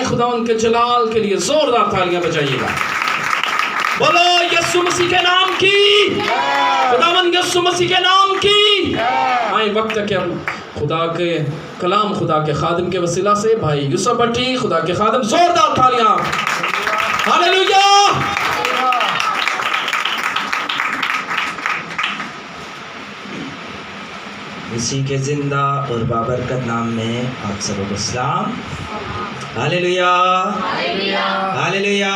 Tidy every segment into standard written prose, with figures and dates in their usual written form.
खुदा उनके जलाल के लिए जोरदार तालियां बजाइएगा। बोलो यीशु मसीह के नाम की, खुदावंद यीशु मसीह के नाम की। आए वक्त है कि हम खुदा के कलाम, खुदा के खादिम के वसीला से भाई यूसुफ भट्टी, खुदा के खादिम, जोरदार तालियां। हालेलुया। उसी के जिंदा और बाबरकत नाम में आप सबको सलाम। हालेलुया, हालेलुया,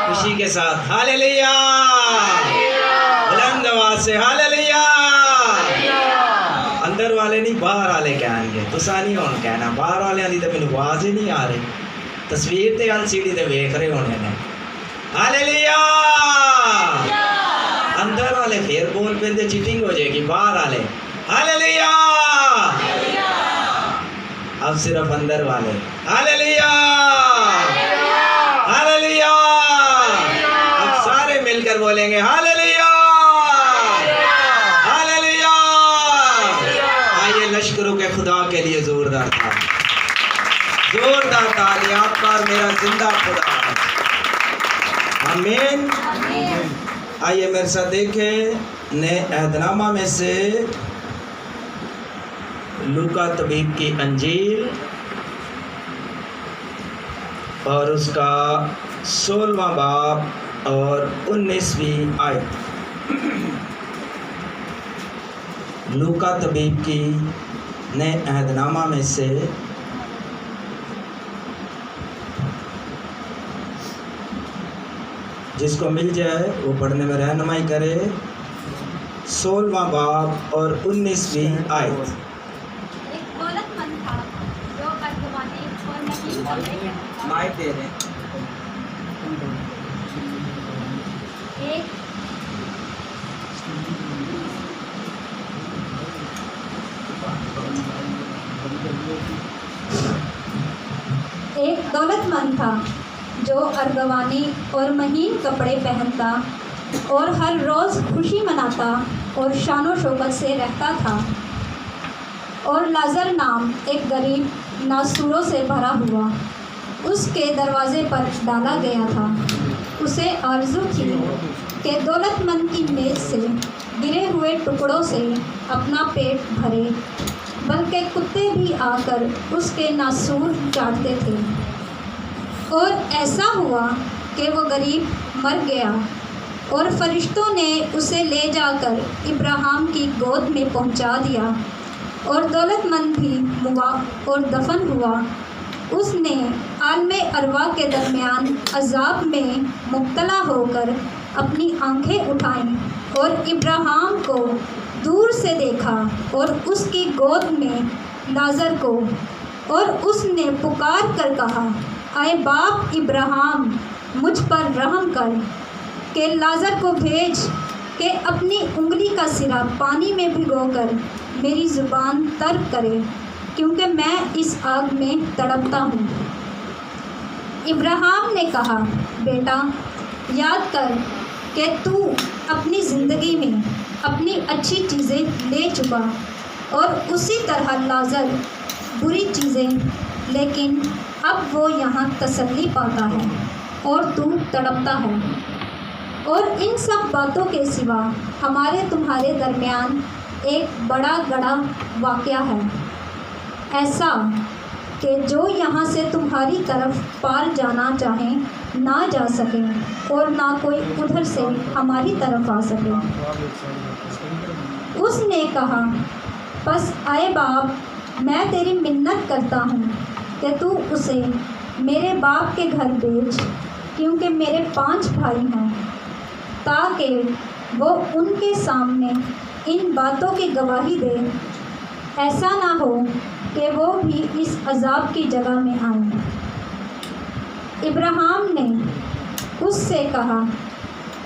खुशी के साथ हालेलुया, बुलंद आवाज से हालेलुया। अंदर वाले नहीं बाहर वाले कहणगे, तुसा नहीं होना कहना, बाहर वाले दी तो मैंने आवाज ही नहीं आ रही। तस्वीर ते एलसीडी ते वेख रहे होने ने। हालेलुया। अंदर वाले फिर बोल पे चीटिंग हो जाएगी, बाहर वाले हालेलुया। अब सिर्फ अंदर वाले हालेलुया, हालेलुया। अब सारे मिलकर बोलेंगे हालेलुया, हालेलुया। आइए लश्करों के खुदा के लिए जोरदार तालियां आपका और मेरा जिंदा खुदा। आमीन। आइए मेरे साथ देखें नए अहदनामा में से लूका तबीब की अंजील और उसका 16वां बाब और 19वीं आयत। लूका तबीब की नए अहदनामा में से जिसको मिल जाए वो पढ़ने में रहनुमाई करे। 16वां बाब और 19वीं आयत। माइक दे रहे एक दौलतमंद था जो अर्गवानी और महीन कपड़े पहनता और हर रोज़ खुशी मनाता और शानो शौकत से रहता था। और लाजर नाम एक गरीब नासूरों से भरा हुआ उसके दरवाजे पर डाला गया था। उसे आरज़ू थी कि दौलतमंद की मेज़ से गिरे हुए टुकड़ों से अपना पेट भरे, बल्कि कुत्ते भी आकर उसके नासूर चाटते थे। और ऐसा हुआ कि वो गरीब मर गया और फरिश्तों ने उसे ले जाकर इब्राहिम की गोद में पहुंचा दिया। और दौलतमंद भी मुआ और दफन हुआ। उसने आलमे अरवा के दरमियान अजाब में मुब्तला होकर अपनी आंखें उठाईं और इब्राहिम को दूर से देखा और उसकी गोद में लाजर को, और उसने पुकार कर कहा, आए बाप इब्राहिम, मुझ पर रहम कर कि लाजर को भेज कि अपनी उंगली का सिरा पानी में भिगोकर मेरी ज़ुबान तर करे, क्योंकि मैं इस आग में तड़पता हूँ। इब्राहिम ने कहा, बेटा याद कर कि तू अपनी ज़िंदगी में अपनी अच्छी चीज़ें ले चुका और उसी तरह लाजर बुरी चीज़ें, लेकिन अब वो यहाँ तसल्ली पाता है और तू तड़पता है। और इन सब बातों के सिवा हमारे तुम्हारे दरमियान एक बड़ा गड़ा वाक़या है, ऐसा कि जो यहाँ से तुम्हारी तरफ पार जाना चाहें ना जा सकें और ना कोई उधर से हमारी तरफ आ सके। उसने कहा, बस आए बाप, मैं तेरी मिन्नत करता हूँ कि तू उसे मेरे बाप के घर भेज, क्योंकि मेरे 5 भाई हैं, ताकि वो उनके सामने इन बातों की गवाही दे। ऐसा ना हो कि वो भी इस अजाब की जगह में आए। इब्राहिम ने उससे कहा,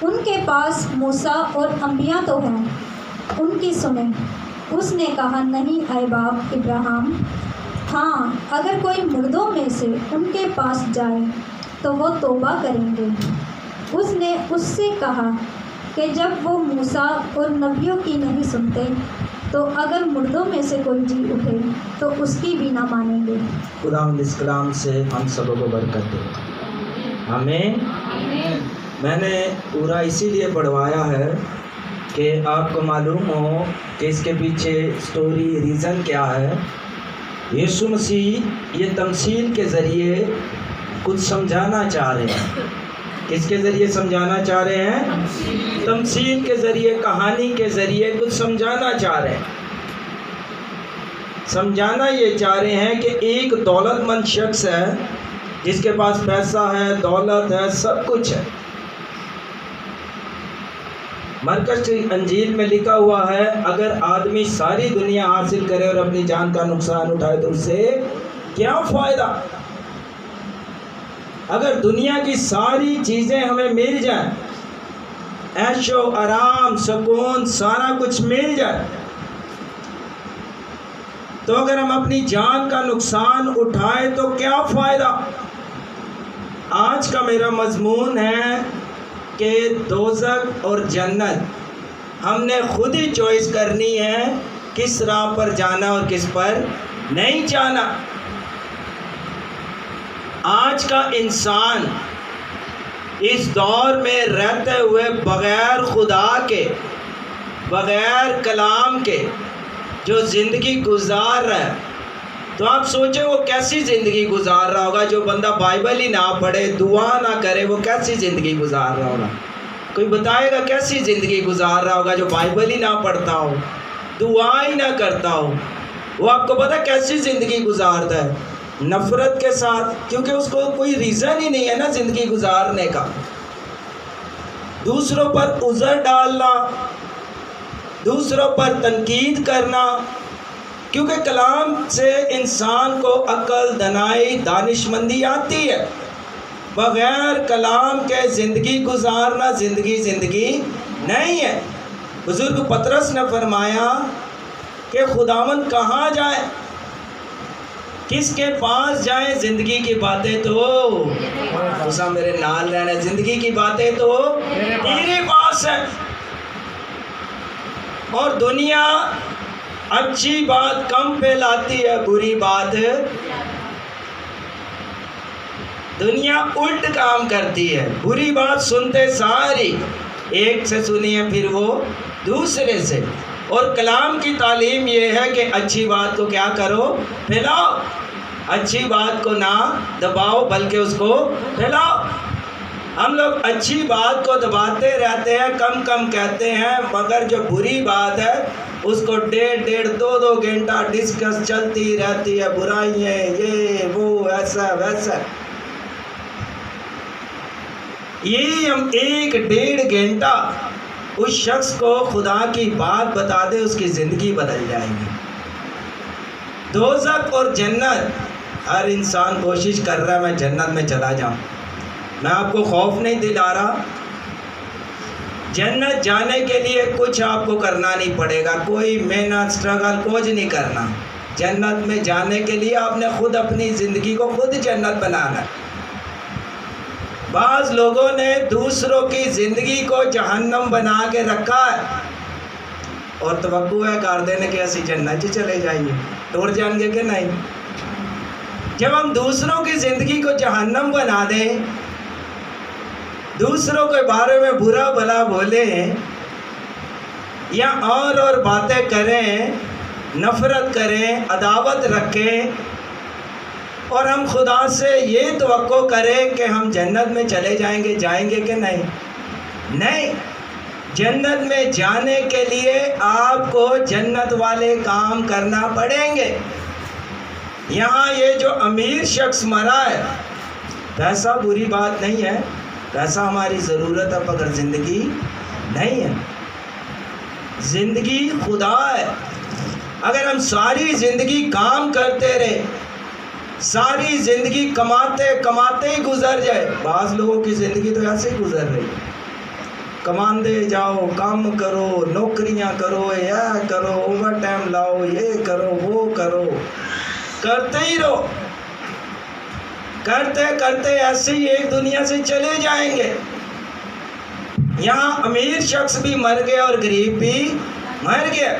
उनके पास मूसा और अंबिया तो हैं, उनकी सुने। उसने कहा, नहीं आए बाप इब्राहिम, हाँ अगर कोई मुर्दों में से उनके पास जाए तो वो तौबा करेंगे। उसने उससे कहा कि जब वो मूसा और नबियों की नहीं सुनते तो अगर मुर्दों में से कोई जी उठे तो उसकी भी ना मानेंगे। खुदा इस कलाम से हम सबों को बरकत दे। हमें मैंने पूरा इसीलिए पढ़वाया है कि आपको मालूम हो कि इसके पीछे स्टोरी रीज़न क्या है। यीशु मसीह ये तमसील के ज़रिए कुछ समझाना चाह रहे हैं। किसके ज़रिए समझाना चाह रहे हैं? तमसील के ज़रिए, कहानी के ज़रिए कुछ समझाना चाह रहे हैं। समझाना ये चाह रहे हैं कि एक दौलतमंद शख्स है जिसके पास पैसा है, दौलत है, सब कुछ है। मरकज़ की अंजील में लिखा हुआ है, अगर आदमी सारी दुनिया हासिल करे और अपनी जान का नुकसान उठाए तो उससे क्या फ़ायदा। अगर दुनिया की सारी चीज़ें हमें मिल जाए, ऐशो आराम, सुकून, सारा कुछ मिल जाए, तो अगर हम अपनी जान का नुकसान उठाए तो क्या फ़ायदा। आज का मेरा मजमून है कि दोज़ख और जन्नत हमने खुद ही चॉइस करनी है, किस राह पर जाना और किस पर नहीं जाना। आज का इंसान इस दौर में रहते हुए बग़ैर खुदा के, बग़ैर कलाम के जो ज़िंदगी गुजार रहा है, तो आप सोचें वो कैसी ज़िंदगी गुजार रहा होगा। जो बंदा बाइबल ही ना पढ़े, दुआ ना करे, वो कैसी ज़िंदगी गुजार रहा होगा। कोई बताएगा कैसी ज़िंदगी गुजार रहा होगा जो बाइबल ही ना पढ़ता हो, दुआ ही ना करता हो। वो आपको पता कैसी ज़िंदगी गुजारता है? नफ़रत के साथ, क्योंकि उसको कोई रीज़न ही नहीं है ना ज़िंदगी गुजारने का। दूसरों पर उज़र डालना, दूसरों पर तनकीद करना, क्योंकि कलाम से इंसान को अक्ल, दनाई, दानिशमंदी आती है। बग़ैर कलाम के ज़िंदगी गुजारना ज़िंदगी नहीं है। बुज़ुर्ग पतरस ने फरमाया कि खुदावंद कहाँ जाए, किसके पास जाए? ज़िंदगी की बातें तो तुसा मेरे नाल रहना, ज़िंदगी की बातें तो तेरे पास है। और दुनिया अच्छी बात कम फैलाती है, बुरी बात दुनिया उल्ट काम करती है। बुरी बात सुनते सारी, एक से सुनी है फिर वो दूसरे से। और कलाम की तालीम ये है कि अच्छी बात को क्या करो? फैलाओ। अच्छी बात को ना दबाओ बल्कि उसको फैलाओ। हम लोग अच्छी बात को दबाते रहते हैं, कम कहते हैं, मगर जो बुरी बात है उसको डेढ़ 2 घंटा डिस्कस चलती रहती है। बुराइयाँ, ये वो, ऐसा वैसा। ये हम 1-1.5 घंटा उस शख्स को खुदा की बात बता दे, उसकी ज़िंदगी बदल जाएगी। दोज़ख और जन्नत, हर इंसान कोशिश कर रहा है मैं जन्नत में चला जाऊं। मैं आपको खौफ नहीं दिला रहा। जन्नत जाने के लिए कुछ आपको करना नहीं पड़ेगा, कोई मेहनत, स्ट्रगल कुछ नहीं करना। जन्नत में जाने के लिए आपने खुद अपनी ज़िंदगी को खुद जन्नत बनाना। बाज़ लोगों ने दूसरों की ज़िंदगी को जहन्नम बना के रखा है और तवक्को है कर देने के ऐसी जन्नत ही चले जाइए, टूट जाएंगे कि नहीं। जब हम दूसरों की ज़िंदगी को जहन्नम बना दें, दूसरों के बारे में बुरा भला बोलें या और बातें करें, नफ़रत करें, अदावत रखें, और हम खुदा से ये तवक्को करें कि हम जन्नत में चले जाएंगे कि नहीं? नहीं। जन्नत में जाने के लिए आपको जन्नत वाले काम करना पड़ेंगे। यहाँ ये जो अमीर शख्स मरा है, पैसा बुरी बात नहीं है, पैसा हमारी ज़रूरत है, मगर ज़िंदगी नहीं है। ज़िंदगी खुदा है। अगर हम सारी ज़िंदगी काम करते रहे, सारी ज़िंदगी कमाते ही गुजर जाए। बाज़ लोगों की ज़िंदगी तो ऐसे ही गुजर रही है, कमाते जाओ, काम करो, नौकरियां करो, यह करो, ओवर टाइम लाओ, ये करो, वो करो, करते ही रहो। करते ऐसे ही एक दुनिया से चले जाएंगे। यहाँ अमीर शख्स भी मर गया और गरीब भी मर गया।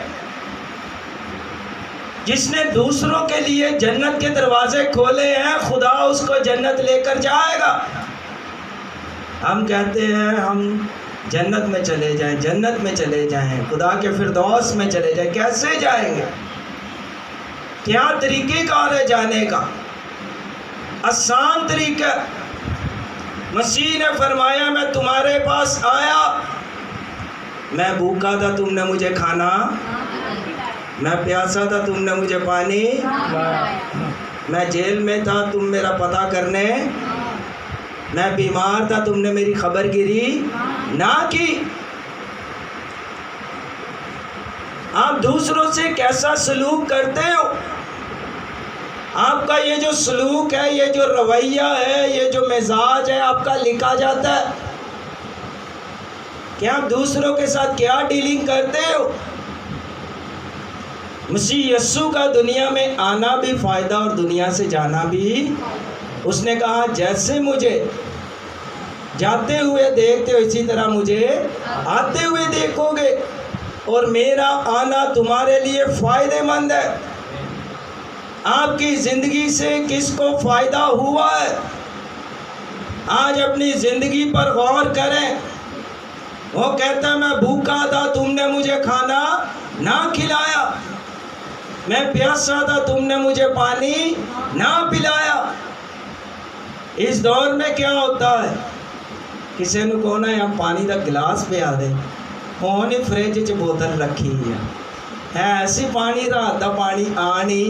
जिसने दूसरों के लिए जन्नत के दरवाजे खोले हैं, खुदा उसको जन्नत लेकर जाएगा। हम कहते हैं हम जन्नत में चले जाएं, जन्नत में चले जाएं, खुदा के फिरदौस में चले जाएं। कैसे जाएंगे? क्या तरीक़ेकार है जाने का? आसान तरीका। मसीह ने फरमाया, मैं तुम्हारे पास आया, मैं भूखा था, तुमने मुझे खाना, मैं प्यासा था, तुमने मुझे पानी, मैं जेल में था, तुम मेरा पता करने, मैं बीमार था, तुमने मेरी खबरगिरी ना की। आप दूसरों से कैसा सलूक करते हो? आपका ये जो सलूक है, ये जो रवैया है, ये जो मिजाज है, आपका लिखा जाता है कि आप दूसरों के साथ क्या डीलिंग करते हो। मसीह यस्सु का दुनिया में आना भी फ़ायदा और दुनिया से जाना भी। उसने कहा, जैसे मुझे जाते हुए देखते हो, इसी तरह मुझे आते हुए देखोगे, और मेरा आना तुम्हारे लिए फ़ायदेमंद है। आपकी ज़िंदगी से किसको फ़ायदा हुआ है? आज अपनी ज़िंदगी पर गौर करें। वो कहता है, मैं भूखा था, तुमने मुझे खाना ना खिलाया, मैं प्यासा था, तुमने मुझे पानी ना पिलाया। इस दौर में क्या होता है, किसी ने कहना है हम पानी का गिलास पिया दे, होनी फ्रिज च बोतल रखी है ऐसी पानी रात का पानी आनी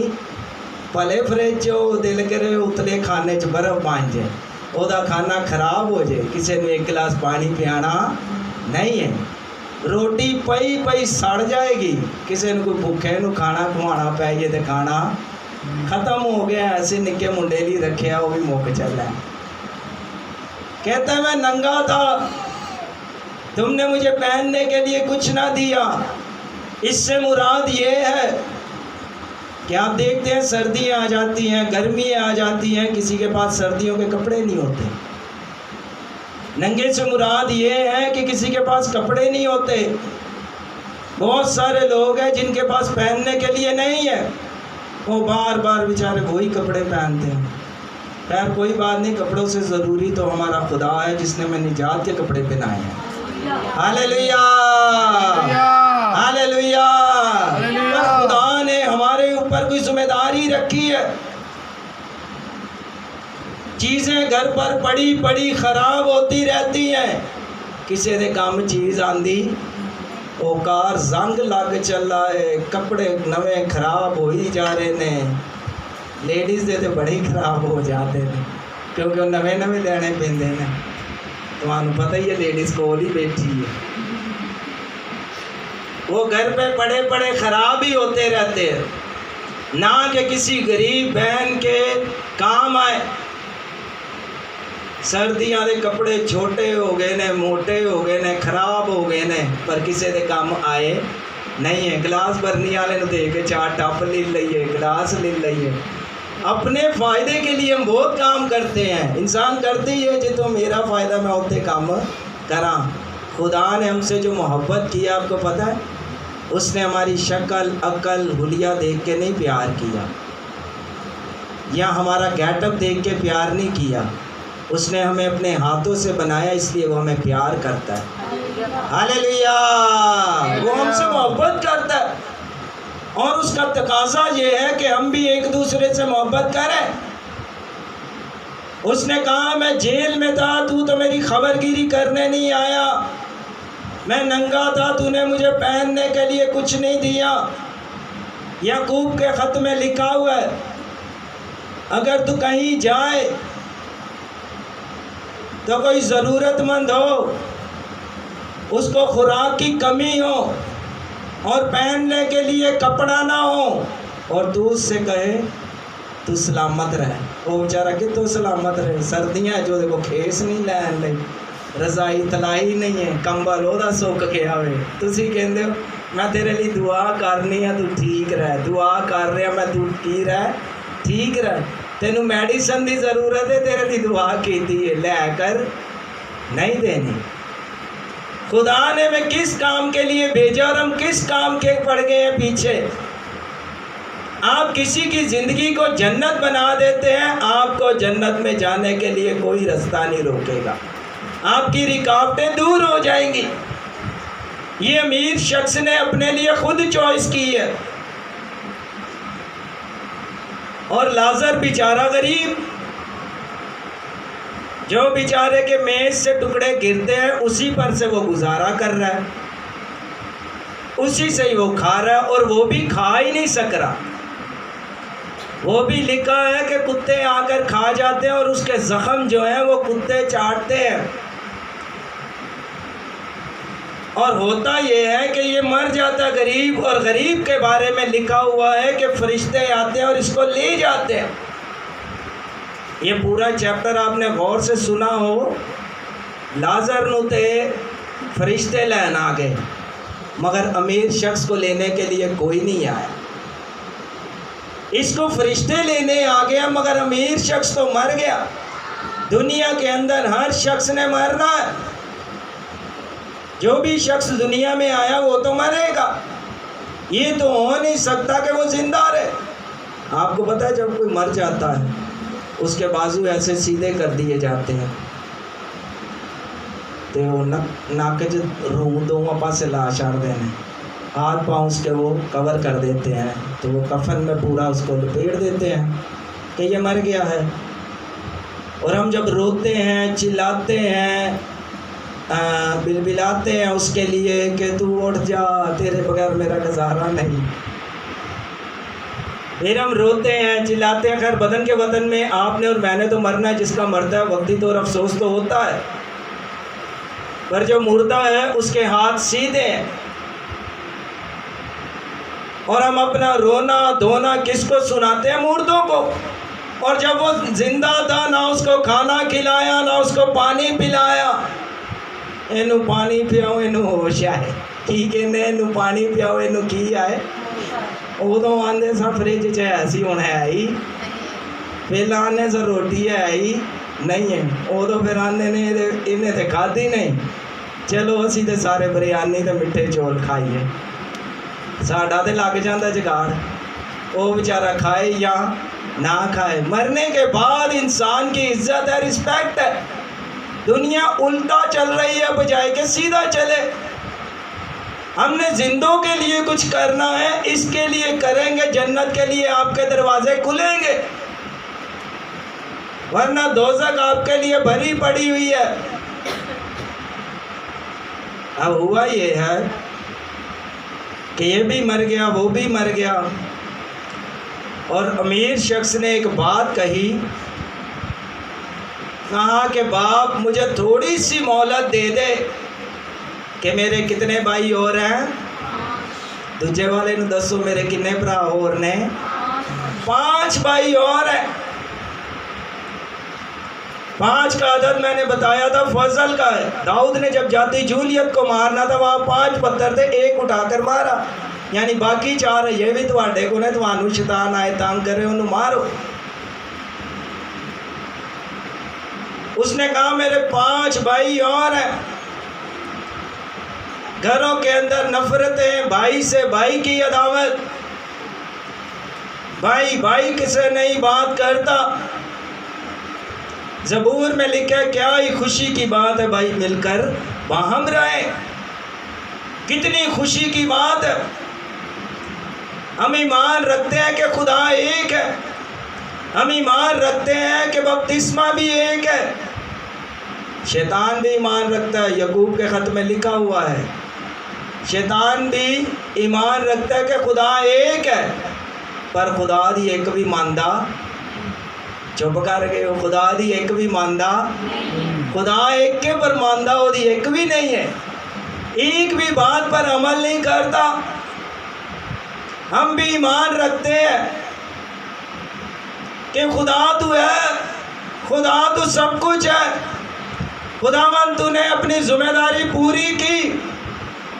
भले फ्रिज दिल करे उतले खाने च बर्फ बन जाए, ओदा खाना खराब हो जाए, किसी ने एक गिलास पानी पियाना नहीं है। रोटी पई पई सड़ जाएगी, किसी ने कोई भुखे नू खाना खवाना पै जाए तो खाना खत्म हो गया। ऐसे निक्के मुंडे लिए रखे, वो भी मुक चला है। कहता है, मैं नंगा था, तुमने मुझे पहनने के लिए कुछ ना दिया। इससे मुराद ये है कि आप देखते हैं सर्दियाँ आ जाती हैं, गर्मियाँ आ जाती हैं, किसी के पास सर्दियों के कपड़े नहीं होते। नंगे से मुराद ये है कि किसी के पास कपड़े नहीं होते। बहुत सारे लोग हैं जिनके पास पहनने के लिए नहीं है, वो बार बार बेचारे वही कपड़े पहनते हैं। खैर कोई बात नहीं, कपड़ों से ज़रूरी तो हमारा खुदा है जिसने हमें निजात के कपड़े पहनाए हैं। Hallelujah, hallelujah. पर खुदा ने हमारे ऊपर कोई जिम्मेदारी रखी है। चीज़ें घर पर पड़ी पड़ी ख़राब होती रहती हैं, किसी दे काम चीज़ आंदी वो कार जंग लग चला है, कपड़े नवे खराब हो ही जा रहे ने। लेडीज़ दे तो बड़े खराब हो जाते हैं क्योंकि वो नवे नवे लेने पैंदे ने। तुम्हानू पता ही है, लेडीज़ कोल ही बैठी है, वो घर पे पड़े पड़े ख़राब ही होते रहते हैं, ना कि किसी गरीब बहन के काम आए। सर्दियाँ के कपड़े छोटे हो गए ने, मोटे हो गए ने, खराब हो गए ने, पर किसी के काम आए नहीं है। गिलास भरनी वाले ने दे के 4 टप ले लीए, गिलास ले लीए। अपने फ़ायदे के लिए हम बहुत काम करते हैं, इंसान करते ही है जी तो मेरा फ़ायदा मैं उतने काम करा। खुदा ने हमसे जो मोहब्बत किया, आपको पता है, उसने हमारी शक्ल अक्ल हुलिया देख के नहीं प्यार किया, या हमारा गेटअप देख के प्यार नहीं किया। उसने हमें अपने हाथों से बनाया, इसलिए वो हमें प्यार करता है। हालेलुया, वो हमसे मोहब्बत करता है और उसका तकाजा ये है कि हम भी एक दूसरे से मोहब्बत करें। उसने कहा, मैं जेल में था, तू तो मेरी खबरगिरी करने नहीं आया, मैं नंगा था, तूने मुझे पहनने के लिए कुछ नहीं दिया। याकूब के ख़त में लिखा हुआ है, अगर तू कहीं जाए तो कोई ज़रूरतमंद हो, उसको खुराक की कमी हो और पहनने के लिए कपड़ा ना हो, और तू उससे कहे तू सलामत रहे, वो बेचारा कि तू सलामत रहे। सर्दियाँ जो देखो खेस नहीं लैन लई, रजाई तलाई नहीं है, कंबल ओदा सुक गया वे, तुसी कहंदे हो मैं तेरे लिए दुआ करनी है, तू ठीक रह, दुआ कर रहा मैं, तू की रह, ठीक रह, तेनू मेडिसन की ज़रूरत है, तेरे लिए दुआ की है, लैकर नहीं देनी। खुदा ने हमें किस काम के लिए भेजा और हम किस काम के पड़ गए हैं पीछे। आप किसी की ज़िंदगी को जन्नत बना देते हैं, आपको जन्नत में जाने के लिए कोई रास्ता नहीं रोकेगा, आपकी रुकावटें दूर हो जाएंगी। ये अमीर शख्स ने अपने लिए खुद चॉइस की है। और लाजर बेचारा गरीब, जो बेचारे के मेज से टुकड़े गिरते हैं उसी पर से वो गुजारा कर रहा है, उसी से ही वो खा रहा है, और वो भी खा ही नहीं सक रहा। वो भी लिखा है कि कुत्ते आकर खा जाते हैं और उसके जख्म जो हैं वो कुत्ते चाटते हैं। और होता ये है कि ये मर जाता गरीब, और गरीब के बारे में लिखा हुआ है कि फरिश्ते आते हैं और इसको ले जाते हैं। ये पूरा चैप्टर आपने गौर से सुना हो। लाजर नु ते फरिश्ते लैन आ गए, मगर अमीर शख्स को लेने के लिए कोई नहीं आया। इसको फरिश्ते लेने आ गया, मगर अमीर शख्स तो मर गया। दुनिया के अंदर हर शख्स ने मरना है, जो भी शख्स दुनिया में आया वो तो मरेगा। ये तो हो नहीं सकता कि वो जिंदा रहे। आपको पता है जब कोई मर जाता है उसके बाजू ऐसे सीधे कर दिए जाते हैं, तो नाक च रूह दोवां पासे ला छाड़ते हैं, हाथ पाँव उसके वो कवर कर देते हैं, तो वो कफन में पूरा उसको लपेट देते हैं कि ये मर गया है। और हम जब रोते हैं, चिल्लाते हैं, बिलबिलाते हैं उसके लिए कि तू उठ जा, तेरे बगैर मेरा गुजारा नहीं। फिर हम रोते हैं, चिल्लाते हैं। खैर बदन के वतन में आपने और मैंने तो मरना है, जिसका मरता है वक्ती तौर अफसोस तो होता है, पर जो मुर्दा है उसके हाथ सीधे हैं। और हम अपना रोना धोना किसको सुनाते हैं? मुर्दों को। और जब वो जिंदा था ना उसको खाना खिलाया ना उसको पानी पिलाया। इनू पानी पियाओ इनू होश आए, की कहते इनू पानी पियाओ इनू की आए। उदों आंदे सा फ्रिज च ऐसी हुण है ही, पहला आने सा रोटी है ही नहीं है, उदों फिर आंदे ने इन्हें तो खाधी नहीं, चलो असी तो सारे बिरयानी तो मिठे चौल खाइए। साडा तो लग जाता जुगाड़, वो बेचारा खाए या ना खाए। मरने के बाद इंसान की इज्जत है, रिस्पेक्ट है। दुनिया उल्टा चल रही है बजाय के सीधा चले। हमने जिंदों के लिए कुछ करना है, इसके लिए करेंगे, जन्नत के लिए आपके दरवाजे खुलेंगे, वरना दोज़ख आपके लिए भरी पड़ी हुई है। अब हुआ ये है कि ये भी मर गया, वो भी मर गया। और अमीर शख्स ने एक बात कही, कहा कि बाप मुझे थोड़ी सी मोहलत दे दे कि मेरे कितने भाई और हैं। दूजे वाले ने दसो मेरे कितने भरा और ने? 5 भाई और हैं। 5 का अदद मैंने बताया था फजल का है। दाऊद ने जब जाती जूलियत को मारना था वहाँ 5 पत्थर थे, एक उठाकर मारा, यानी बाकी 4 है। ये भी तुहाडे को ने तुहानू शैतान आए तंग करे उन्हें मारो। उसने कहा मेरे 5 भाई और हैं। घरों के अंदर नफरतें, भाई से भाई की अदावत, भाई भाई किसे नहीं बात करता। ज़बूर में लिखा क्या ही खुशी की बात है भाई मिलकर बाहम रहे, कितनी खुशी की बात है। हम ईमान रखते हैं कि खुदा एक है, हम ईमान रखते हैं कि बपतिस्मा भी एक है। शैतान भी ईमान रखता है, यकूब के ख़त में लिखा हुआ है। शैतान भी ईमान रखता है कि खुदा एक है, पर खुदा दी एक भी मानदा। चुप कर गए हो, खुदा दी एक भी मानदा। खुदा एक के पर मानदा वो दी एक भी नहीं है, एक भी बात पर अमल नहीं करता। हम भी ईमान रखते हैं कि खुदा तू है, खुदा तू सब कुछ है। खुदावन तूने अपनी जिम्मेदारी पूरी की,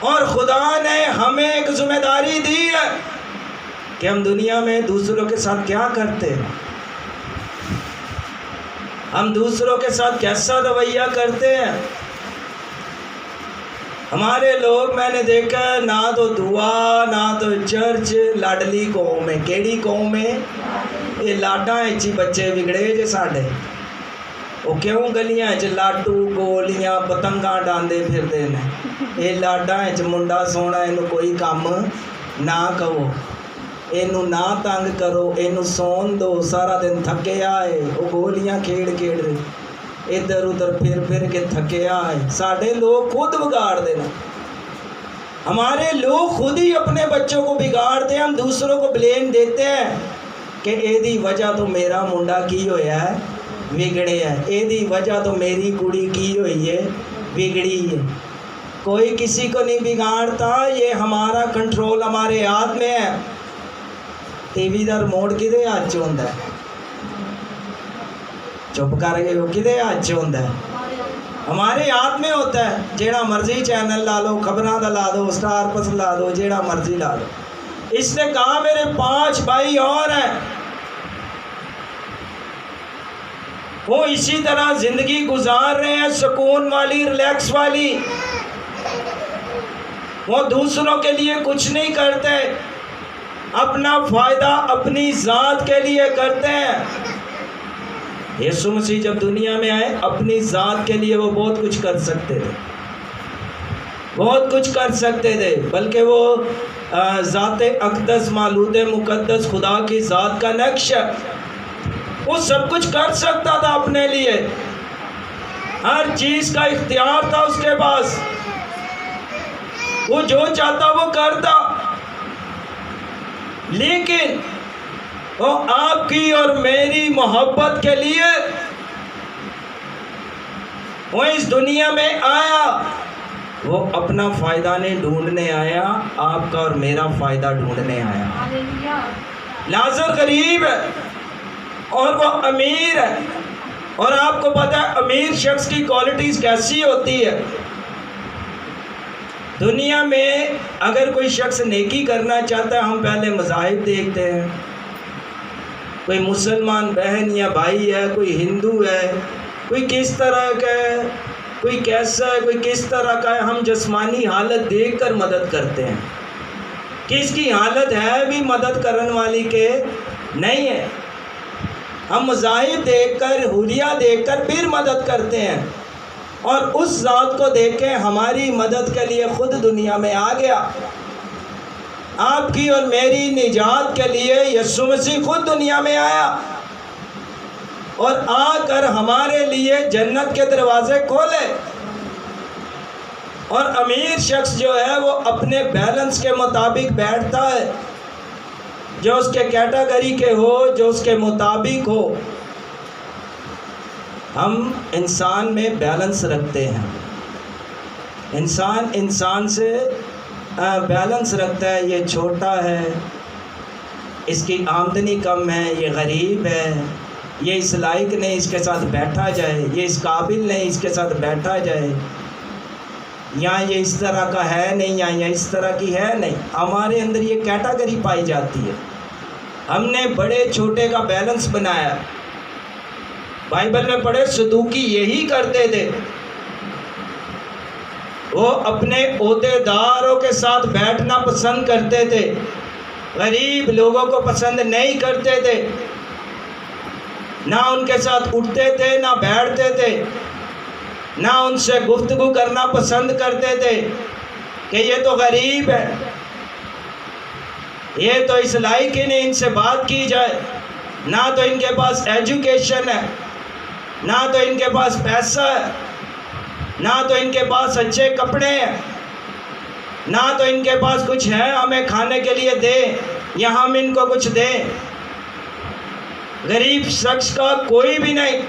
और खुदा ने हमें एक जिम्मेदारी दी है कि हम दुनिया में दूसरों के साथ क्या करते हैं, हम दूसरों के साथ कैसा रवैया करते हैं। हमारे लोग मैंने देखा ना तो दुआ ना तो चर्च, लाडली कौम है। केड़ी कौम है? ये लाडा ही बच्चे बिगड़े जे साढ़े। वो क्यों गलियां च लाडू गोलियां पतंगा डांदे फिरदे ने। ये लाडा च मुंडा सोना, इनू कोई काम ना कहो, इनू ना तंग करो, इनू सौन दो, सारा दिन थके आए वो गोलियां खेड़ खेड़ इधर उधर फिर के थके आए। साढ़े लोग खुद बिगाड़ देना, हमारे लोग खुद ही अपने बच्चों को बिगाड़ते हैं। हम दूसरों को ब्लेम देते हैं कि एदी वजह तो मेरा मुंडा की होया है, बिगड़े है, एदी वजह तो मेरी कुड़ी की हुई है, बिगड़ी है। कोई किसी को नहीं बिगाड़ता, ये हमारा कंट्रोल हमारे हाथ में है। टीवी का रिमोट किदे हाथ च होंदा है? चुप कर गए हो, किदे हाथ च होंदा है? हमारे हाथ में होता है। जेड़ा मर्जी चैनल ला लो, खबरां दा ला दो, स्टार प्लस ला दो, जेड़ा मर्जी ला लो। इसने कहा मेरे 5 भाई और हैं, वो इसी तरह जिंदगी गुजार रहे हैं, सुकून वाली, रिलैक्स वाली। वो दूसरों के लिए कुछ नहीं करते, अपना फायदा अपनी जात के लिए करते हैं। यीशु मसीह जब दुनिया में आए, अपनी जात के लिए वो बहुत कुछ कर सकते थे, बहुत कुछ कर सकते थे, बल्कि वो ज़ात अक़दस मालूद मुक़द्दस खुदा की ज़ात का नक्श, वो सब कुछ कर सकता था अपने लिए। हर चीज़ का इख्तियार था उसके पास, वो जो चाहता वो करता। लेकिन वो आपकी और मेरी मोहब्बत के लिए वो इस दुनिया में आया। वो अपना फ़ायदा नहीं ढूंढने आया, आपका और मेरा फ़ायदा ढूंढने आया। लाज़र गरीब है और वो अमीर है, और आपको पता है अमीर शख्स की क्वालिटीज़ कैसी होती है। दुनिया में अगर कोई शख्स नेकी करना चाहता है, हम पहले मज़ाहिब देखते हैं। कोई मुसलमान बहन या भाई है, कोई हिंदू है, कोई किस तरह का है, कोई कैसा है, कोई किस तरह का है, हम जिस्मानी हालत देखकर मदद करते हैं। किसकी हालत है भी मदद करने वाली के नहीं है। हम मज़ाहिब देखकर, हुलिया देखकर फिर मदद करते हैं, और उस ज़ात को देख के हमारी मदद के लिए खुद दुनिया में आ गया। आपकी और मेरी निजात के लिए यीशु मसीह खुद दुनिया में आया, और आकर हमारे लिए जन्नत के दरवाज़े खोले। और अमीर शख्स जो है वो अपने बैलेंस के मुताबिक बैठता है, जो उसके कैटेगरी के हो, जो उसके मुताबिक हो। हम इंसान में बैलेंस रखते हैं, इंसान इंसान से बैलेंस रखता है। ये छोटा है, इसकी आमदनी कम है, ये गरीब है, ये इस लायक नहीं इसके साथ बैठा जाए, ये इस काबिल नहीं इसके साथ बैठा जाए, या ये इस तरह का है नहीं, या ये इस तरह की है नहीं। हमारे अंदर ये कैटेगरी पाई जाती है। हमने बड़े छोटे का बैलेंस बनाया। बाइबल में पढ़े सदूकी यही करते थे, वो अपने ओहदेदारों के साथ बैठना पसंद करते थे, गरीब लोगों को पसंद नहीं करते थे। ना उनके साथ उठते थे, ना बैठते थे, ना उनसे गुफ्तगू करना पसंद करते थे कि ये तो गरीब है, ये तो इस लायक ही नहीं इनसे बात की जाए। ना तो इनके पास एजुकेशन है, ना तो इनके पास पैसा है, ना तो इनके पास अच्छे कपड़े हैं, ना तो इनके पास कुछ है हमें खाने के लिए दे या हम इनको कुछ दें। गरीब शख्स का कोई भी नहीं।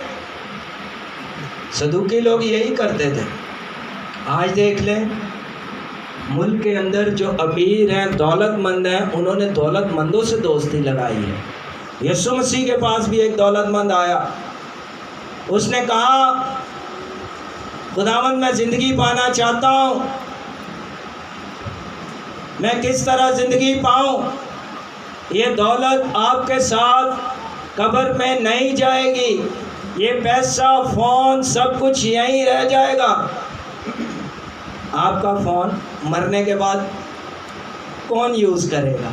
सदूकी लोग यही करते थे। आज देख लें, मुल्क के अंदर जो अमीर हैं, दौलतमंद हैं, उन्होंने दौलतमंदों से दोस्ती लगाई है। यीशु मसीह के पास भी एक दौलतमंद आया, उसने कहा खुदावंद मैं ज़िंदगी पाना चाहता हूँ, मैं किस तरह ज़िंदगी पाऊँ? ये दौलत आपके साथ कब्र में नहीं जाएगी, ये पैसा फ़ोन सब कुछ यहीं रह जाएगा। आपका फ़ोन मरने के बाद कौन यूज़ करेगा?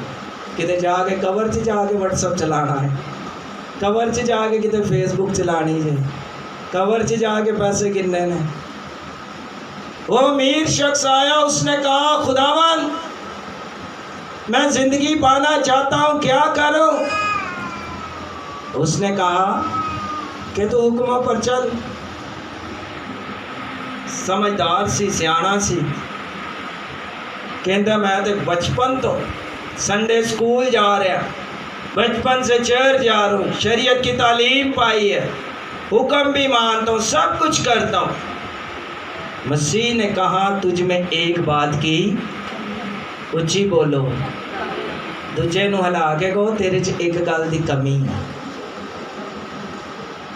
किते जाके कबर 'च जाके व्हाट्सअप चलाना है, कबर 'च जाके किते फेसबुक चलानी है, कबर 'च जाके पैसे गिनने ने। वो अमीर शख्स आया, उसने कहा खुदावन मैं ज़िंदगी पाना चाहता हूँ, क्या करूँ? उसने कहा कि तू हुक्मों पर चल। समझदार सी सियाना सी कहता मैं तो बचपन तो संडे स्कूल जा रहा, बचपन से चर्च जा रहा हूँ, शरीयत की तालीम पाई है, हुक्म भी मानता हूँ, सब कुछ करता हूँ। मसीह ने कहा तुझ में एक बात की, उच्ची बोलो, दूजे नूं हिला के कहो तेरे च एक गल दी कमी है।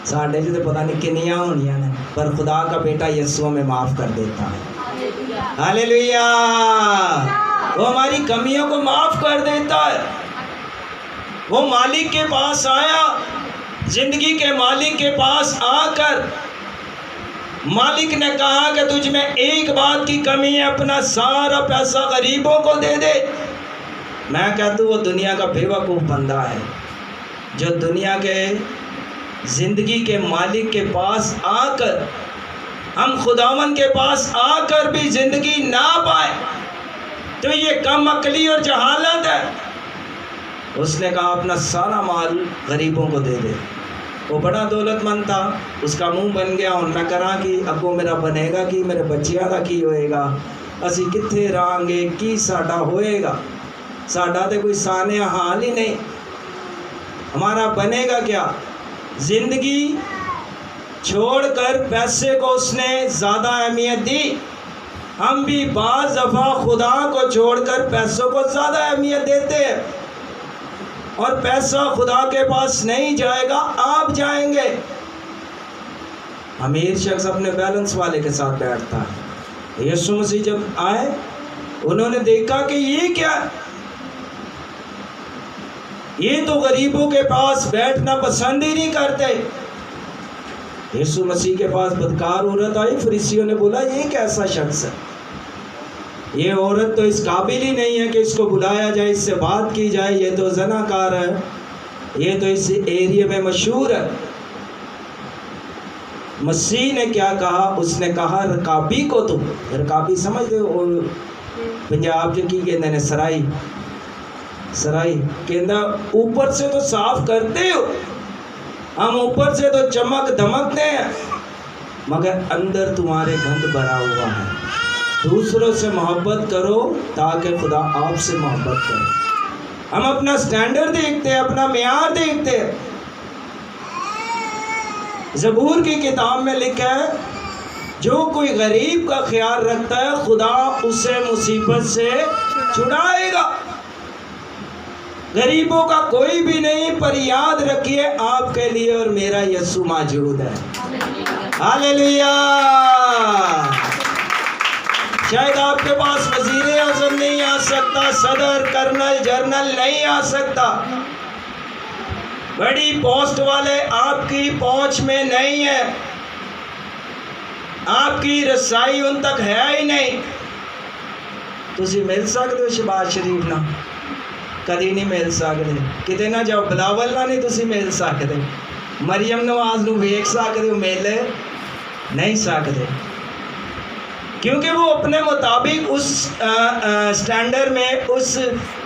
साढ़े च तो पता नहीं किनियां होनियां ने, पर खुदा का बेटा यीशु में माफ़ कर देता है। हालेलुया। वो हमारी कमियों को माफ़ कर देता है। वो मालिक के पास आया, जिंदगी के मालिक के पास आकर मालिक ने कहा कि तुझ में एक बात की कमी है, अपना सारा पैसा गरीबों को दे दे। मैं कहता हूँ वो दुनिया का बेवकूफ़ बंदा है जो दुनिया के ज़िंदगी के मालिक के पास आकर, हम खुदावन के पास आकर भी ज़िंदगी ना पाए, तो ये कम अकली और जहालत है। उसने कहा अपना सारा माल गरीबों को दे दे। वो बड़ा दौलतमंद था, उसका मुंह बन गया, उन्हें करा कि अगो मेरा बनेगा कि मेरे बच्चियां का की होएगा, असी कित्थे रहांगे, की साडा होएगा, साडा तो कोई साने हाल ही नहीं, हमारा बनेगा क्या। ज़िंदगी छोड़कर पैसे को उसने ज़्यादा अहमियत दी। हम भी बाज़ दफ़ा खुदा को छोड़कर पैसों को ज़्यादा अहमियत देते हैं, और पैसा खुदा के पास नहीं जाएगा, आप जाएंगे। अमीर शख्स अपने बैलेंस वाले के साथ बैठता है। यीशु मसीह जब आए, उन्होंने देखा कि ये क्या, ये तो गरीबों के पास बैठना पसंद ही नहीं करते। यीशु मसीह के पास बदकार औरत आई, फरीसियों ने बोला ये कैसा शख्स है, ये औरत तो इस काबिल ही नहीं है कि इसको बुलाया जाए, इससे बात की जाए, ये तो ज़नाकार है, ये तो इस एरिया में मशहूर है। मसीह ने क्या कहा? उसने कहा रकाबी को, तुम रकाबी समझते हो पंजाब च की कहते हैं, सराई, सराई कहता ऊपर से तो साफ करते हो, हम ऊपर से तो चमक धमकते हैं, मगर अंदर तुम्हारे गंद भरा हुआ है। दूसरों से मोहब्बत करो ताकि खुदा आपसे मोहब्बत करे। हम अपना स्टैंडर्ड देखते हैं, अपना मेयार देखते हैं। ज़बूर की किताब में लिखा है जो कोई गरीब का ख्याल रखता है खुदा उसे मुसीबत से छुड़ाएगा। गरीबों का कोई भी नहीं, पर याद रखिए आपके लिए और मेरा यीशु मौजूद है। हालेलुया। शायद आपके पास वज़ीर आज़म नहीं आ सकता, सदर, कर्नल, जर्नल नहीं आ सकता, बड़ी पोस्ट वाले आपकी पहुंच में नहीं है, आपकी रसाई उन तक है ही नहीं। तुसी मिल सकते हो शहबाज शरीफ ना, कदी नहीं मिल सकते, किते ना जाओ बिलावल ना नहीं तुसी मिल सकते, मरियम नवाज नूं वेख सकते हो, मिल नहीं सकते, क्योंकि वो अपने मुताबिक उस स्टैंडर्ड में, उस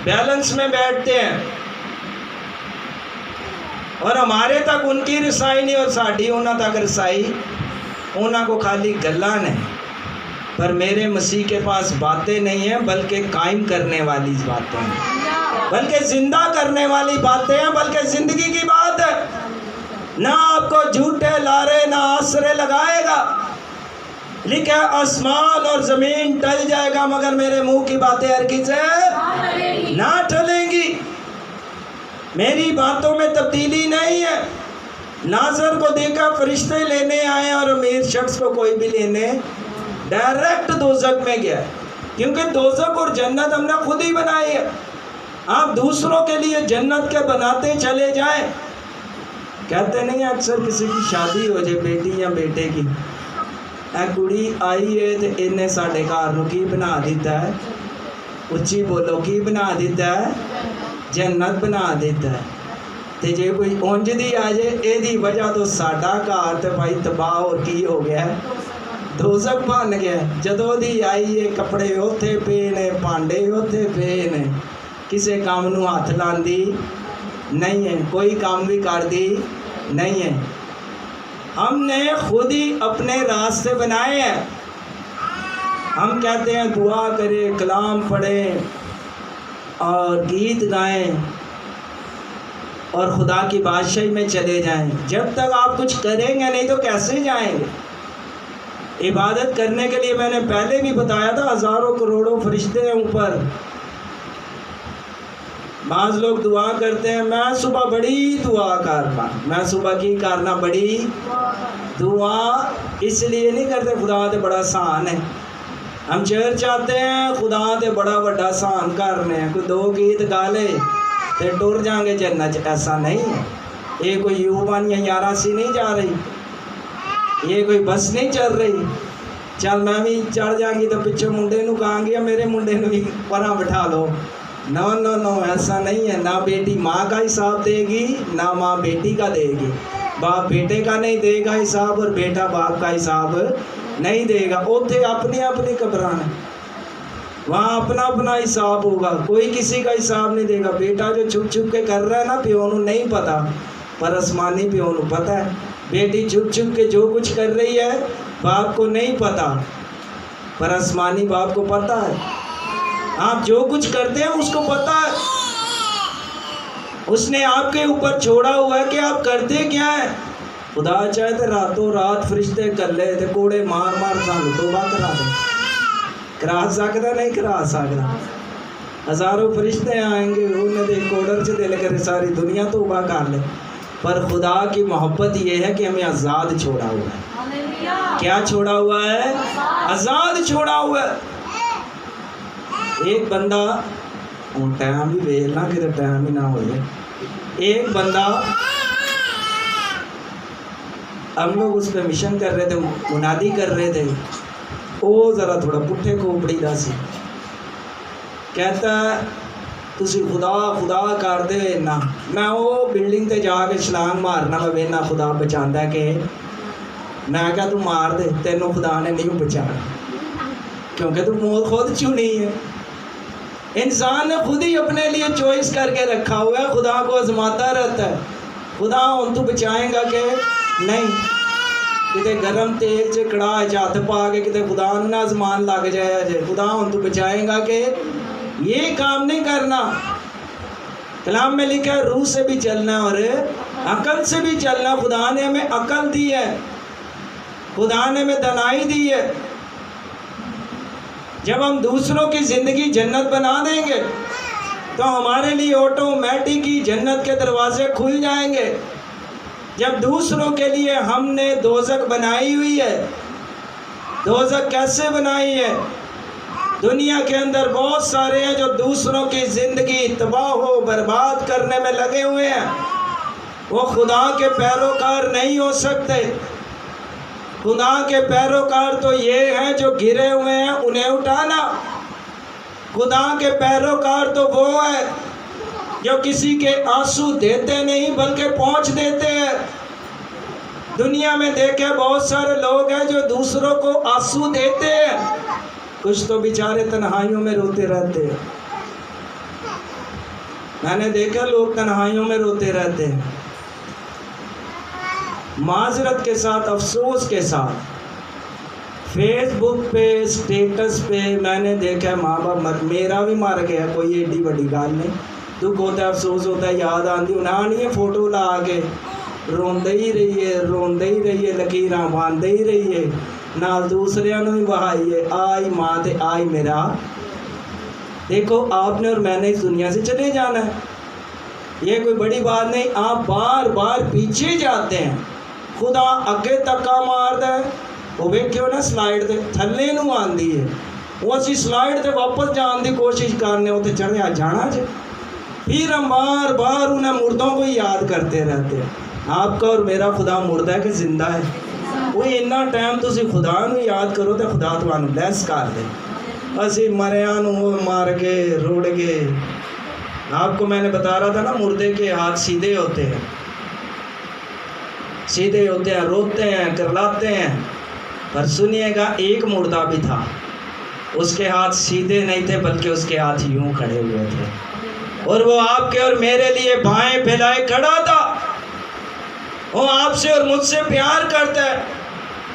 बैलेंस में बैठते हैं, और हमारे तक उनकी रसाई नहीं और साड़ी उन्हां तक रसाई, उन्हां को खाली गल्लां ने, पर मेरे मसीह के पास बातें नहीं हैं, बल्कि कायम करने वाली बातें हैं, बल्कि जिंदा करने वाली बातें हैं, बल्कि ज़िंदगी की बात है। ना आपको झूठे लारे ना आसरे लगाएगा। लिखा आसमान और ज़मीन टल जाएगा मगर मेरे मुंह की बातें हरगिज़ ना टलेंगी। मेरी बातों में तब्दीली नहीं है। नाज़र को देखा फरिश्ते लेने आए और अमीर शख्स को कोई भी लेने डायरेक्ट दोज़ख में गया, क्योंकि दोज़ख और जन्नत हमने खुद ही बनाई है। आप दूसरों के लिए जन्नत के बनाते चले जाएं। कहते नहीं अक्सर किसी की शादी हो जाए बेटी या बेटे की, ਇਹ ਕੁੜੀ ਆਈ ਹੈ ਤੇ ਇਹਨੇ ਸਾਡੇ ਘਰ ਨੂੰ ਕੀ ਬਣਾ ਦਿੱਤਾ ਹੈ? ਉੱਚੀ ਬੋਲੋ, ਕੀ ਬਣਾ ਦਿੱਤਾ ਹੈ? जन्नत बना देता है। तो जे कोई उंज दी आ जाए ਇਹਦੀ वजह तो साडा घर तो भाई तबाह और की हो गया, दोज़ख बन गया। जदों दी आई है कपड़े उत्थे पे ने, भांडे उत्थे पे ने, किसी काम नूं हथ लांदी नहीं है, कोई काम भी करती नहीं है। हमने खुद ही अपने रास्ते बनाए हैं। हम कहते हैं दुआ करें, कलाम पढ़ें और गीत गाएं और खुदा की बादशाही में चले जाएं। जब तक आप कुछ करेंगे नहीं तो कैसे जाएंगे? इबादत करने के लिए मैंने पहले भी बताया था, हज़ारों करोड़ों फरिश्ते हैं ऊपर। बाज़ लोग दुआ करते हैं, मैं सुबह बड़ी दुआ करना, मैं सुबह की करना बड़ी दुआ इसलिए नहीं करते खुदा तो बड़ा आसान है। हम चर्च आते हैं, खुदा ते बड़ा वड्डा सहन करने हैं, कोई 2 गीत गा ले तो टुर जाएंगे जन्नत। ऐसा नहीं है। ये कोई U1 या 11 नहीं जा रही, ये कोई बस नहीं चल रही। चल मैं भी चढ़ जाएंगी तो पिछले मुंडे नूं कहांगी या मेरे मुंडे नूं भी परा बिठा लो। नो नो नो, ऐसा नहीं है। ना बेटी माँ का हिसाब देगी, ना माँ बेटी का देगी। बाप बेटे का नहीं देगा हिसाब और बेटा बाप का हिसाब नहीं देगा। उथे अपनी अपनी कब्रान है, वहाँ अपना अपना हिसाब होगा, कोई किसी का हिसाब नहीं देगा। बेटा जो छुप छुप के कर रहा है ना, प्यो नूं नहीं पता, पर आसमानी प्यो नूं पता है। बेटी छुप छुप के जो कुछ कर रही है बाप को नहीं पता, पर आसमानी बाप को पता है। आप जो कुछ करते हैं उसको पता है, उसने आपके ऊपर छोड़ा हुआ है कि आप करते क्या है। खुदा चाहे तो रातों रात फरिश्ते कर ले तो कोड़े मार मार सानू तौबा करा दे। करा सकता नहीं करा सकता। हज़ारों फरिश्ते आएंगे, उन्हें देख कोडर से दिल करे सारी दुनिया तौबा कर ले, पर खुदा की मोहब्बत ये है कि हमें आज़ाद छोड़ा हुआ है। क्या छोड़ा हुआ है? आज़ाद छोड़ा हुआ है। एक बंदा, टाइम भी वेलना कि टाइम ही ना हो जाए। एक बंदा, हम लोग उस पर मिशन कर रहे थे, मुनादी कर रहे थे, वो ज़रा थोड़ा पुट्ठे खोपड़ी दा सी। कहता तुसी खुदा खुदा कर दे ना, मैं वो बिल्डिंग ते जाके छलांग मारना, मैं वेना खुदा बचांदा कि मैं क्या तू मार दे, तेनों खुदा ने नहीं बचाना, क्योंकि तू मौत खुद चुनी है। इंसान ने खुद ही अपने लिए चॉइस करके रखा हुआ है, खुदा को आजमाता रहता है। खुदा हम तू बचाएगा कि नहीं, किते गरम तेल च कड़ाह च हथ पा के किते खुदा ना आजमान लग जाए जे, खुदा हम तू बचाएगा कि ये काम नहीं करना। कलाम में लिखा है रूह से भी चलना और अकल से भी चलना। खुदा ने हमें अकल दी है, खुदा ने हमें दनाई दी है। जब हम दूसरों की ज़िंदगी जन्नत बना देंगे तो हमारे लिए ऑटोमेटिक ही जन्नत के दरवाजे खुल जाएंगे। जब दूसरों के लिए हमने दोज़ख बनाई हुई है, दोज़ख कैसे बनाई है? दुनिया के अंदर बहुत सारे हैं जो दूसरों की ज़िंदगी तबाह हो बर्बाद करने में लगे हुए हैं। वो खुदा के पैरोकार नहीं हो सकते। खुदा के पैरोकार तो ये हैं जो गिरे हुए हैं उन्हें उठाना। खुदा के पैरोकार तो वो है जो किसी के आंसू देते नहीं बल्कि पहुँच देते हैं। दुनिया में देखे बहुत सारे लोग हैं जो दूसरों को आंसू देते हैं, कुछ तो बेचारे तन्हाइयों में रोते रहते हैं। मैंने देखा लोग तन्हाइयों में रोते रहते हैं। माजरत के साथ, अफसोस के साथ, फेसबुक पे स्टेटस पे मैंने देखा माँ बाप मेरा भी मर गया, कोई एडी बड़ी गल नहीं। दुख होता है, अफसोस होता है, याद आती ना नहीं है, फोटो ला के रोंदे ही रहिए, लकीरां पांदे ही रहिए, नाल दूसरियां नूं भी बहाइए, आई माँ ते आई मेरा। देखो आपने और मैंने इस दुनिया से चले जाना है, ये कोई बड़ी बात नहीं। आप बार बार पीछे जाते हैं, खुदा अगे धक्का मारदा है। वो वेख्यो ना स्लाइड दे थल्ले नूं आंदी है, वो असीं स्लाइड ते वापस जाने की कोशिश करने, उत्ते चढ़िया जाना जे। फिर हम बार बार उन्हें मुर्दों को याद करते रहते हैं। आपका और मेरा खुदा मुर्दा है कि जिंदा है? वो इन्ना टाइम तुसी खुदा नू याद करो तो खुदा तुहानू ब्लैस कर दे। असी मरिया नू मार के रुड़ गए। आपको मैंने बता रहा था ना, मुर्दे के हाथ सीधे होते हैं, सीधे होते हैं, रोते हैं, करलाते हैं। पर सुनिएगा, एक मुर्दा भी था, उसके हाथ सीधे नहीं थे बल्कि उसके हाथ यूं खड़े हुए थे, और वो आपके और मेरे लिए बाएं फैलाए खड़ा था। वो आपसे और मुझसे प्यार करता है।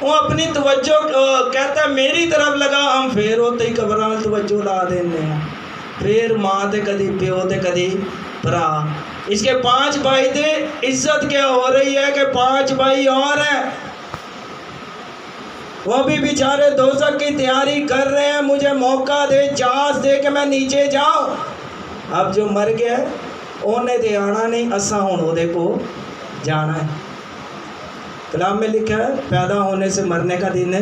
वो अपनी तवज्जो कहता है मेरी तरफ लगा, हम फिर होते ही कबरां तवज्जो ला देने हैं। फिर माँ ते कदी प्यो ते कदी भरा। इसके 5 भाई थे। इज्जत क्या हो रही है कि 5 भाई और हैं, वो भी बेचारे दोज़ख की तैयारी कर रहे हैं। मुझे मौका दे, चांस दे कि मैं नीचे जाऊं। अब जो मर गया उन्हें तो आना नहीं, असा हुण ओहदे को जाना है। कलाम में लिखा है पैदा होने से मरने का दिन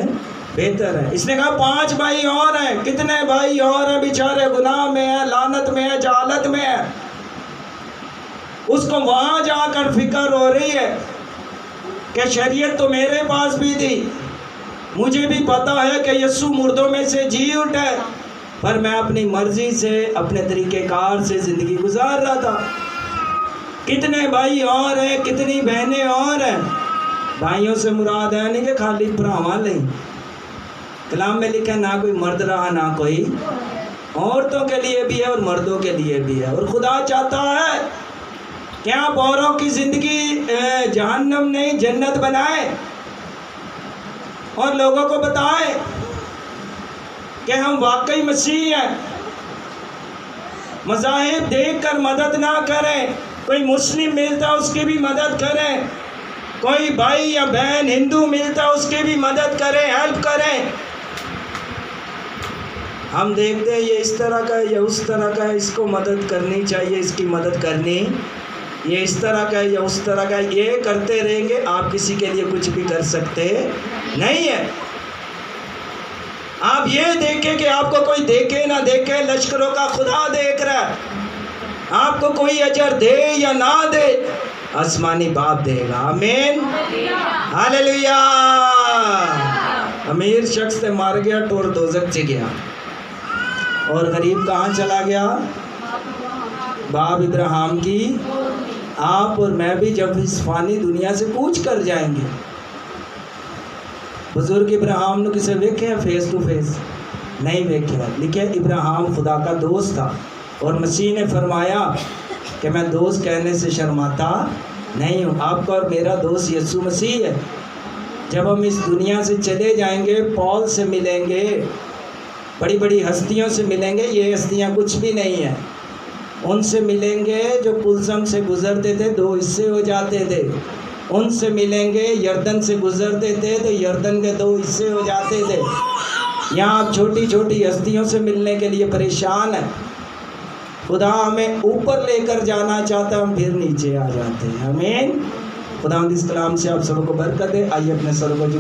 बेहतर है। इसने कहा 5 भाई और हैं। कितने भाई और हैं बेचारे गुनाह में है, लानत में है, जहालत में है। उसको वहाँ जाकर फिक्र हो रही है कि शरीयत तो मेरे पास भी थी, मुझे भी पता है कि यीशु मुर्दों में से जी उठा है, पर मैं अपनी मर्जी से, अपने तरीक़ेकार से ज़िंदगी गुजार रहा था। कितने भाई और हैं, कितनी बहनें और हैं। भाइयों से मुराद है नहीं कि खाली भरावां नहीं। कलाम में लिखा ना कोई मर्द रहा ना कोई, औरतों के लिए भी है और मर्दों के लिए भी है। और खुदा चाहता है कि आप औरों की ज़िंदगी जहन्नम नहीं जन्नत बनाए और लोगों को बताएं कि हम वाकई मसीह हैं। मज़ाहिब देखकर मदद ना करें। कोई मुस्लिम मिलता है उसकी भी मदद करें, कोई भाई या बहन हिंदू मिलता है उसकी भी मदद करें, हेल्प करें। हम देखते हैं ये इस तरह का है या उस तरह का है, इसको मदद करनी चाहिए, इसकी मदद करनी, ये इस तरह का है या उस तरह का है, ये करते रहेंगे आप किसी के लिए कुछ भी कर सकते नहीं है। आप ये देखें कि आपको कोई देखे ना देखे, लश्करों का खुदा देख रहा है। आपको कोई अजर दे या ना दे, आसमानी बाप देगा। आमीन, हालेलुया। अमीर शख्स से मार गया, टोर दोज़ख से गया, और गरीब कहाँ चला गया? बाप इब्राहिम की। आप और मैं भी जब इस फानी दुनिया से कूच कर जाएंगे। बुजुर्ग इब्राहिम ने किसे वेखे फेस टू फेस नहीं वेखे, लिखे इब्राहिम खुदा का दोस्त था, और मसीह ने फरमाया कि मैं दोस्त कहने से शर्माता नहीं हूँ। आपका और मेरा दोस्त यीशु मसीह है। जब हम इस दुनिया से चले जाएंगे, पॉल से मिलेंगे, बड़ी बड़ी हस्तियों से मिलेंगे। ये हस्तियाँ कुछ भी नहीं है। उनसे मिलेंगे जो कुलसम से गुज़रते थे, 2 हिस्से हो जाते थे। उनसे मिलेंगे यर्दन से गुज़रते थे तो यर्दन के 2 हिस्से हो जाते थे। यहाँ आप छोटी छोटी हस्तियों से मिलने के लिए परेशान हैं। खुदा हमें ऊपर लेकर जाना चाहता है, हम फिर नीचे आ जाते हैं। आमीन। खुदा इस कलाम से आप सबको बरकत दे। आइए अपने सर को झुका